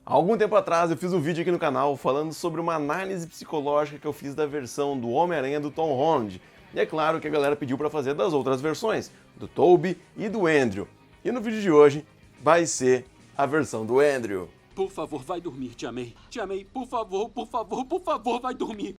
Há algum tempo atrás eu fiz um vídeo aqui no canal falando sobre uma análise psicológica que eu fiz da versão do Homem-Aranha do Tom Holland. E é claro que a galera pediu para fazer das outras versões, do Tobey e do Andrew. E no vídeo de hoje vai ser a versão do Andrew. Por favor, vai dormir, Tia May. Tia May, por favor, por favor, por favor, vai dormir.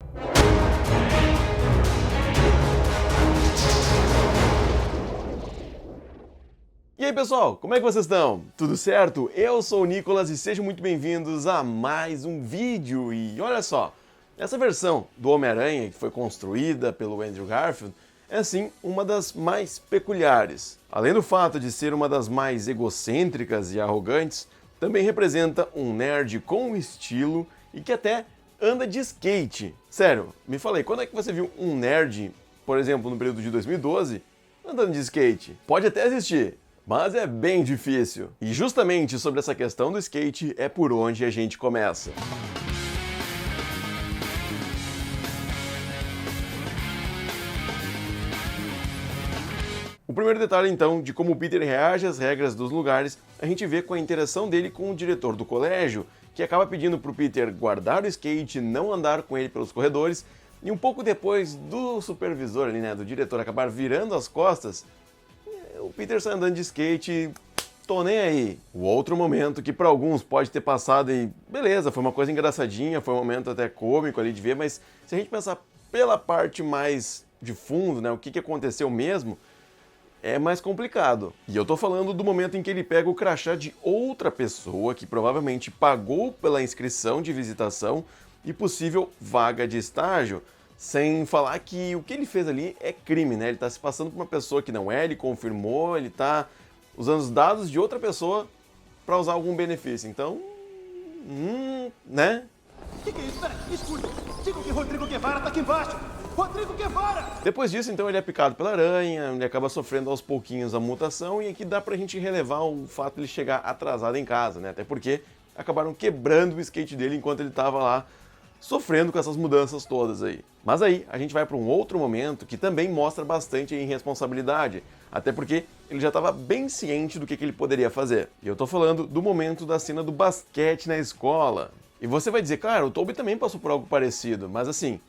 E aí pessoal, como é que vocês estão? Tudo certo? Eu sou o Nicolas e sejam muito bem-vindos a mais um vídeo. E olha só, essa versão do Homem-Aranha que foi construída pelo Andrew Garfield é sim uma das mais peculiares. Além do fato de ser uma das mais egocêntricas e arrogantes, também representa um nerd com estilo e que até anda de skate. Sério, me fala aí, quando é que você viu um nerd, por exemplo, no período de 2012, andando de skate? Pode até existir, mas é bem difícil. E justamente sobre essa questão do skate é por onde a gente começa. O primeiro detalhe, então, de como o Peter reage às regras dos lugares, a gente vê com a interação dele com o diretor do colégio, que acaba pedindo pro Peter guardar o skate, não andar com ele pelos corredores, e um pouco depois do supervisor ali, né, do diretor acabar virando as costas, o Peter sai andando de skate, tô nem aí. O outro momento que para alguns pode ter passado e beleza, foi uma coisa engraçadinha, foi um momento até cômico ali de ver, mas se a gente pensar pela parte mais de fundo, né, o que aconteceu mesmo, é mais complicado. E eu tô falando do momento em que ele pega o crachá de outra pessoa que provavelmente pagou pela inscrição de visitação e possível vaga de estágio, sem falar que o que ele fez ali é crime, né? Ele tá se passando por uma pessoa que não é, ele confirmou, ele tá usando os dados de outra pessoa para usar algum benefício. Então, né? Que é isso? Pera, escuta. Diga que Rodrigo Guevara tá aqui embaixo. Rodrigo Guevara! Depois disso, então, ele é picado pela aranha, ele acaba sofrendo aos pouquinhos a mutação e aqui dá pra gente relevar o fato de ele chegar atrasado em casa, né? Até porque acabaram quebrando o skate dele enquanto ele tava lá sofrendo com essas mudanças todas aí. Mas aí a gente vai para um outro momento que também mostra bastante a irresponsabilidade, até porque ele já estava bem ciente do que ele poderia fazer. E eu tô falando do momento da cena do basquete na escola. E você vai dizer, cara, o Tobey também passou por algo parecido, mas assim,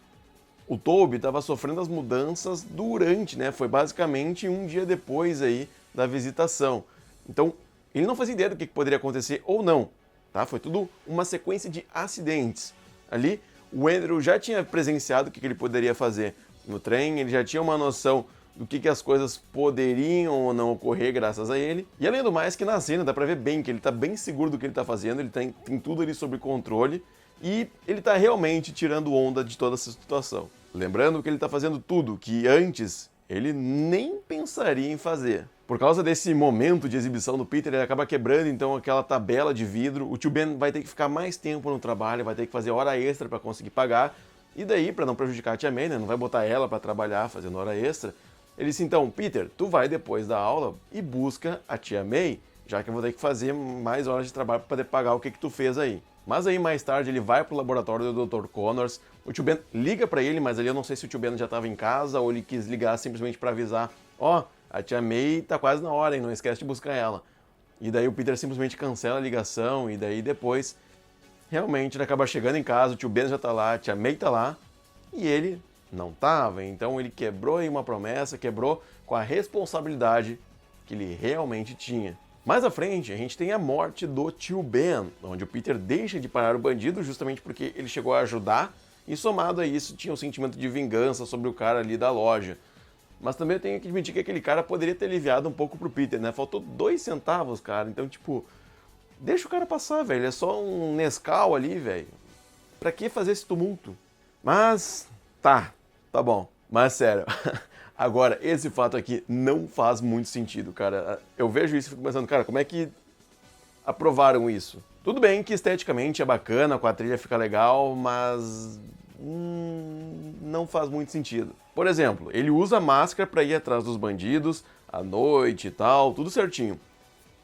o Tobey estava sofrendo as mudanças durante, né? Foi basicamente um dia depois aí da visitação. Então, ele não fazia ideia do que poderia acontecer ou não, tá? Foi tudo uma sequência de acidentes. Ali, o Andrew já tinha presenciado o que ele poderia fazer no trem, ele já tinha uma noção do que as coisas poderiam ou não ocorrer graças a ele. E além do mais, que na cena dá pra ver bem que ele tá bem seguro do que ele tá fazendo, ele tem tudo ali sob controle e ele tá realmente tirando onda de toda essa situação. Lembrando que ele tá fazendo tudo que antes ele nem pensaria em fazer. Por causa desse momento de exibição do Peter, ele acaba quebrando então aquela tabela de vidro. O tio Ben vai ter que ficar mais tempo no trabalho, vai ter que fazer hora extra para conseguir pagar. E daí, para não prejudicar a tia May, né, não vai botar ela para trabalhar fazendo hora extra, ele disse então, Peter, tu vai depois da aula e busca a tia May, já que eu vou ter que fazer mais horas de trabalho para poder pagar o que tu fez aí. Mas aí mais tarde ele vai pro laboratório do Dr. Connors, o tio Ben liga para ele, mas ali eu não sei se o tio Ben já estava em casa ou ele quis ligar simplesmente para avisar, ó, a tia May tá quase na hora, hein? Não esquece de buscar ela. E daí o Peter simplesmente cancela a ligação e daí depois realmente ele acaba chegando em casa, o tio Ben já tá lá, a tia May tá lá e ele não tava. Então ele quebrou aí uma promessa, quebrou com a responsabilidade que ele realmente tinha. Mais à frente, a gente tem a morte do tio Ben, onde o Peter deixa de parar o bandido justamente porque ele chegou a ajudar e somado a isso tinha um sentimento de vingança sobre o cara ali da loja. Mas também eu tenho que admitir que aquele cara poderia ter aliviado um pouco pro Peter, né? Faltou 2 centavos, cara. Então, tipo, deixa o cara passar, velho. É só um Nescau ali, velho. Pra que fazer esse tumulto? Mas, tá bom. Mas, sério, agora, esse fato aqui não faz muito sentido, cara. Eu vejo isso e fico pensando, cara, como é que aprovaram isso? Tudo bem que esteticamente é bacana, com a trilha fica legal, mas não faz muito sentido. Por exemplo, ele usa máscara para ir atrás dos bandidos, à noite e tal, tudo certinho.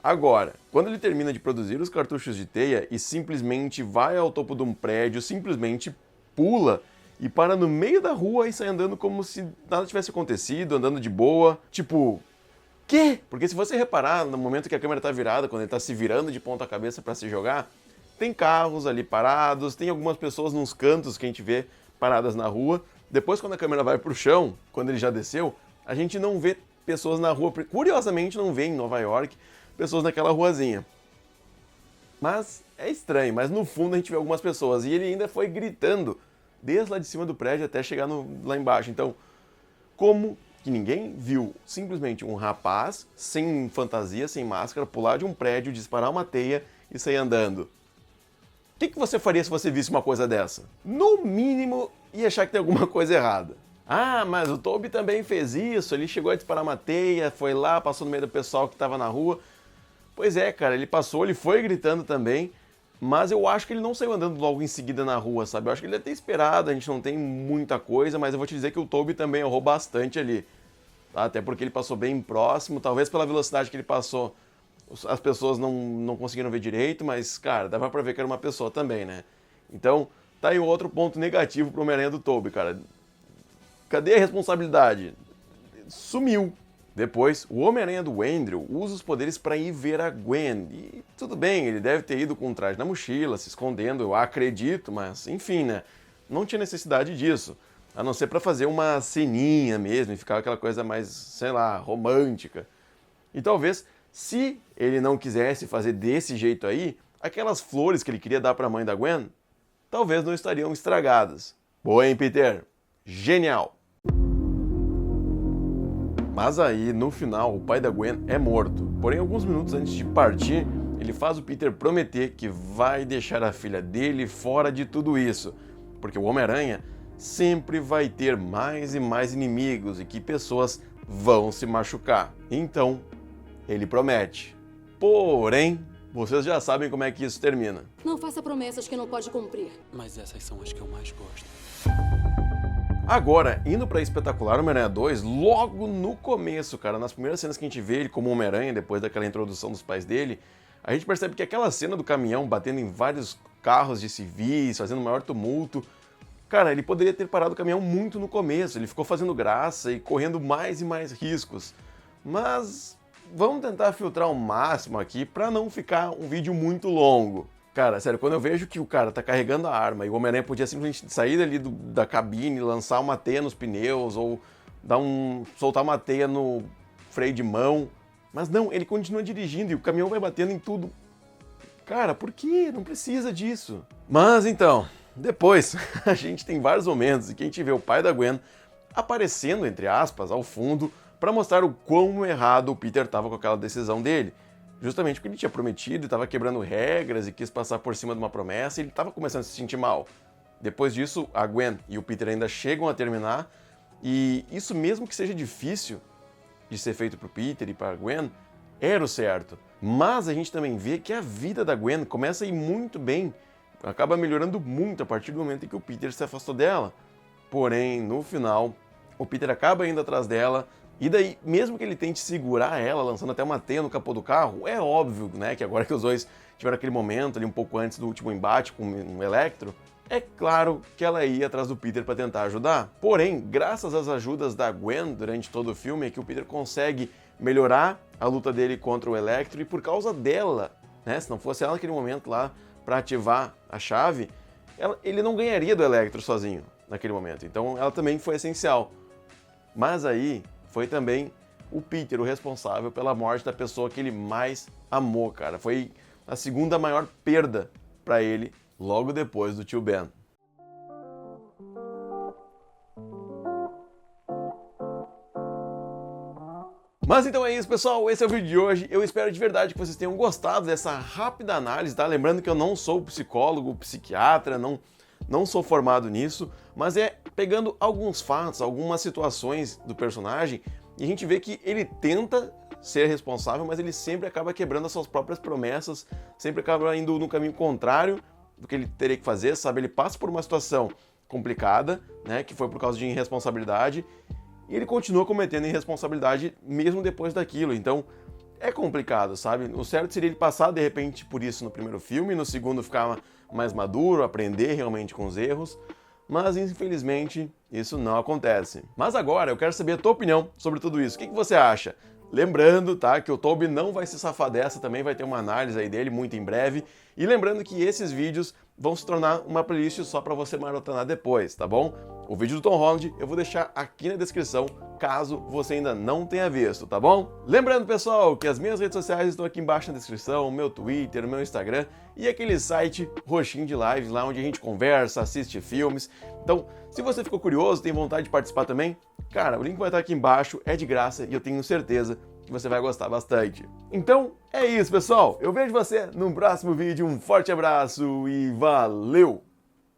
Agora, quando ele termina de produzir os cartuchos de teia e simplesmente vai ao topo de um prédio, simplesmente pula e para no meio da rua e sai andando como se nada tivesse acontecido, andando de boa, tipo, quê? Porque se você reparar, no momento que a câmera tá virada, quando ele tá se virando de ponta cabeça para se jogar, tem carros ali parados, tem algumas pessoas nos cantos que a gente vê paradas na rua. Depois, quando a câmera vai pro chão, quando ele já desceu, a gente não vê pessoas na rua. Curiosamente, não vê em Nova York pessoas naquela ruazinha. Mas é estranho, mas no fundo a gente vê algumas pessoas. E ele ainda foi gritando desde lá de cima do prédio até chegar lá embaixo. Então, como que ninguém viu simplesmente um rapaz sem fantasia, sem máscara, pular de um prédio, disparar uma teia e sair andando? O que você faria se você visse uma coisa dessa? No mínimo, ia achar que tem alguma coisa errada. Ah, mas o Tobey também fez isso, ele chegou a disparar uma teia, foi lá, passou no meio do pessoal que estava na rua. Pois é, cara, ele passou, ele foi gritando também, mas eu acho que ele não saiu andando logo em seguida na rua, sabe? Eu acho que ele deve ter esperado, a gente não tem muita coisa, mas eu vou te dizer que o Tobey também errou bastante ali. Tá? Até porque ele passou bem próximo, talvez pela velocidade que ele passou, as pessoas não conseguiram ver direito, mas, cara, dava pra ver que era uma pessoa também, né? Então, tá aí outro ponto negativo pro Homem-Aranha do Tobey, cara. Cadê a responsabilidade? Sumiu. Depois, o Homem-Aranha do Andrew usa os poderes para ir ver a Gwen. E tudo bem, ele deve ter ido com um traje na mochila, se escondendo, eu acredito, mas enfim, né? Não tinha necessidade disso. A não ser para fazer uma ceninha mesmo e ficar aquela coisa mais, sei lá, romântica. E talvez, se ele não quisesse fazer desse jeito aí, aquelas flores que ele queria dar para a mãe da Gwen, talvez não estariam estragadas. Boa, hein, Peter? Genial! Mas aí, no final, o pai da Gwen é morto. Porém, alguns minutos antes de partir, ele faz o Peter prometer que vai deixar a filha dele fora de tudo isso. Porque o Homem-Aranha sempre vai ter mais e mais inimigos e que pessoas vão se machucar. Então, ele promete. Porém, vocês já sabem como é que isso termina. Não faça promessas que não pode cumprir. Mas essas são as que eu mais gosto. Agora, indo pra Espetacular Homem-Aranha 2, logo no começo, cara, nas primeiras cenas que a gente vê ele como Homem-Aranha, depois daquela introdução dos pais dele, a gente percebe que aquela cena do caminhão batendo em vários carros de civis, fazendo maior tumulto, cara, ele poderia ter parado o caminhão muito no começo, ele ficou fazendo graça e correndo mais e mais riscos. Mas vamos tentar filtrar o máximo aqui pra não ficar um vídeo muito longo. Cara, sério, quando eu vejo que o cara tá carregando a arma e o Homem-Aranha podia simplesmente sair dali da cabine, lançar uma teia nos pneus ou soltar uma teia no freio de mão, mas não, ele continua dirigindo e o caminhão vai batendo em tudo. Cara, por quê? Não precisa disso. Mas então, depois a gente tem vários momentos em que a gente vê o pai da Gwen aparecendo, entre aspas, ao fundo, pra mostrar o quão errado o Peter tava com aquela decisão dele. Justamente porque ele tinha prometido e estava quebrando regras e quis passar por cima de uma promessa e ele estava começando a se sentir mal. Depois disso, a Gwen e o Peter ainda chegam a terminar e isso, mesmo que seja difícil de ser feito para o Peter e para a Gwen, era o certo. Mas a gente também vê que a vida da Gwen começa a ir muito bem, acaba melhorando muito a partir do momento em que o Peter se afastou dela. Porém, no final, o Peter acaba indo atrás dela. E daí, mesmo que ele tente segurar ela, lançando até uma teia no capô do carro, é óbvio, né, que agora que os dois tiveram aquele momento ali um pouco antes do último embate com o Electro, é claro que ela ia atrás do Peter para tentar ajudar. Porém, graças às ajudas da Gwen durante todo o filme, é que o Peter consegue melhorar a luta dele contra o Electro e por causa dela, né, se não fosse ela naquele momento lá para ativar a chave, ele não ganharia do Electro sozinho naquele momento. Então ela também foi essencial. Mas aí foi também o Peter o responsável pela morte da pessoa que ele mais amou, cara. Foi a segunda maior perda para ele, logo depois do tio Ben. Mas então é isso, pessoal. Esse é o vídeo de hoje. Eu espero de verdade que vocês tenham gostado dessa rápida análise, tá? Lembrando que eu não sou psicólogo, psiquiatra, não sou formado nisso, mas é pegando alguns fatos, algumas situações do personagem, e a gente vê que ele tenta ser responsável, mas ele sempre acaba quebrando as suas próprias promessas, sempre acaba indo no caminho contrário do que ele teria que fazer, sabe? Ele passa por uma situação complicada, né, que foi por causa de irresponsabilidade, e ele continua cometendo irresponsabilidade mesmo depois daquilo. Então, é complicado, sabe? O certo seria ele passar, de repente, por isso no primeiro filme, no segundo ficar mais maduro, aprender realmente com os erros, mas infelizmente isso não acontece. Mas agora eu quero saber a tua opinião sobre tudo isso. O que você acha? Lembrando, tá, que o Tobey não vai se safar dessa, também vai ter uma análise aí dele muito em breve. E lembrando que esses vídeos vão se tornar uma playlist só para você maratonar depois, tá bom? O vídeo do Tom Holland eu vou deixar aqui na descrição, caso você ainda não tenha visto, tá bom? Lembrando, pessoal, que as minhas redes sociais estão aqui embaixo na descrição, o meu Twitter, o meu Instagram e aquele site roxinho de lives lá onde a gente conversa, assiste filmes. Então, se você ficou curioso, tem vontade de participar também, cara, o link vai estar aqui embaixo, é de graça e eu tenho certeza que você vai gostar bastante. Então, é isso, pessoal. Eu vejo você no próximo vídeo. Um forte abraço e valeu!